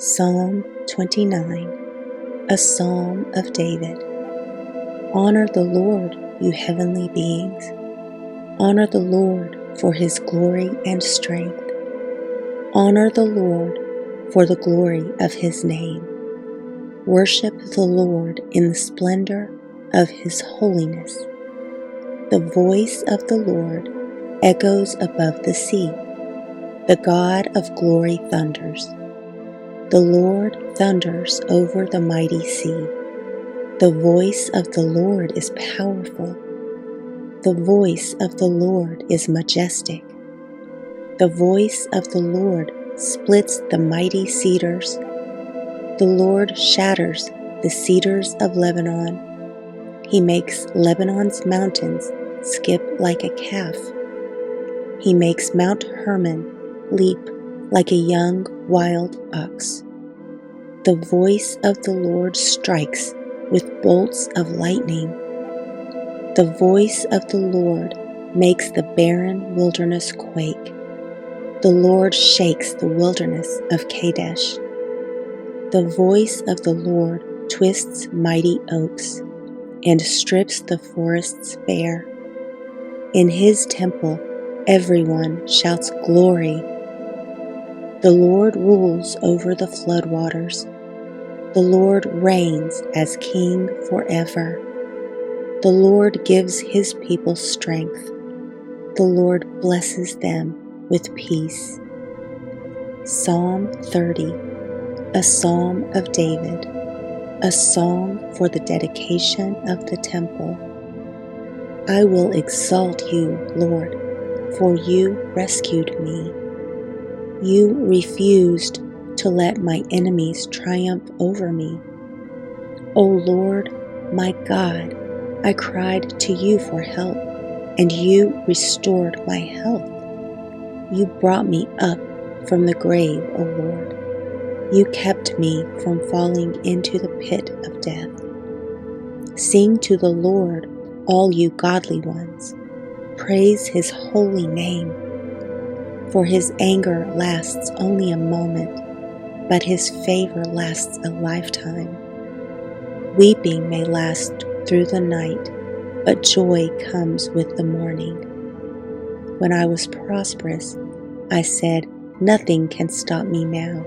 Psalm 29, a Psalm of David. Honor the Lord, you heavenly beings. Honor the Lord for his glory and strength. Honor the Lord for the glory of his name. Worship the Lord in the splendor of his holiness. The voice of the Lord echoes above the sea. The God of glory thunders. The Lord thunders over the mighty sea. The voice of the Lord is powerful. The voice of the Lord is majestic. The voice of the Lord splits the mighty cedars. The Lord shatters the cedars of Lebanon. He makes Lebanon's mountains skip like a calf. He makes Mount Hermon leap like a young wild ox. The voice of the Lord strikes with bolts of lightning. The voice of the Lord makes the barren wilderness quake. The Lord shakes the wilderness of Kadesh. The voice of the Lord twists mighty oaks and strips the forests bare. In his temple everyone shouts glory. The Lord rules over the floodwaters. The Lord reigns as king forever. The Lord gives his people strength. The Lord blesses them with peace. Psalm 30, a Psalm of David, a song for the dedication of the temple. I will exalt you, Lord, for you rescued me. You refused to let my enemies triumph over me. O Lord, my God, I cried to you for help, and you restored my health. You brought me up from the grave, O Lord. You kept me from falling into the pit of death. Sing to the Lord, all you godly ones. Praise his holy name. For his anger lasts only a moment, but his favor lasts a lifetime. Weeping may last through the night, but joy comes with the morning. When I was prosperous, I said, nothing can stop me now.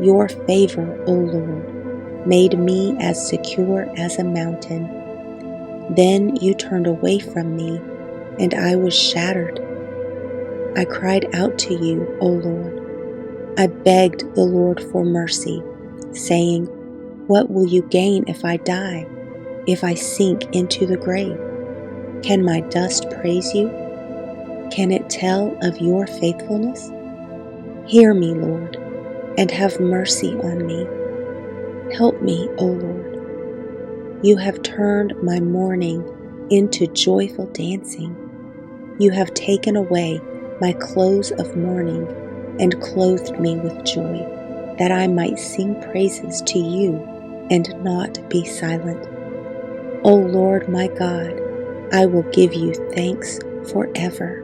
Your favor, O Lord, made me as secure as a mountain. Then you turned away from me, and I was shattered. I cried out to you, O Lord. I begged the Lord for mercy, saying, what will you gain if I die, if I sink into the grave? Can my dust praise you? Can it tell of your faithfulness? Hear me, Lord, and have mercy on me. Help me, O Lord. You have turned my mourning into joyful dancing. You have taken away my clothes of mourning and clothed me with joy, that I might sing praises to you and not be silent. O Lord my God, I will give you thanks forever.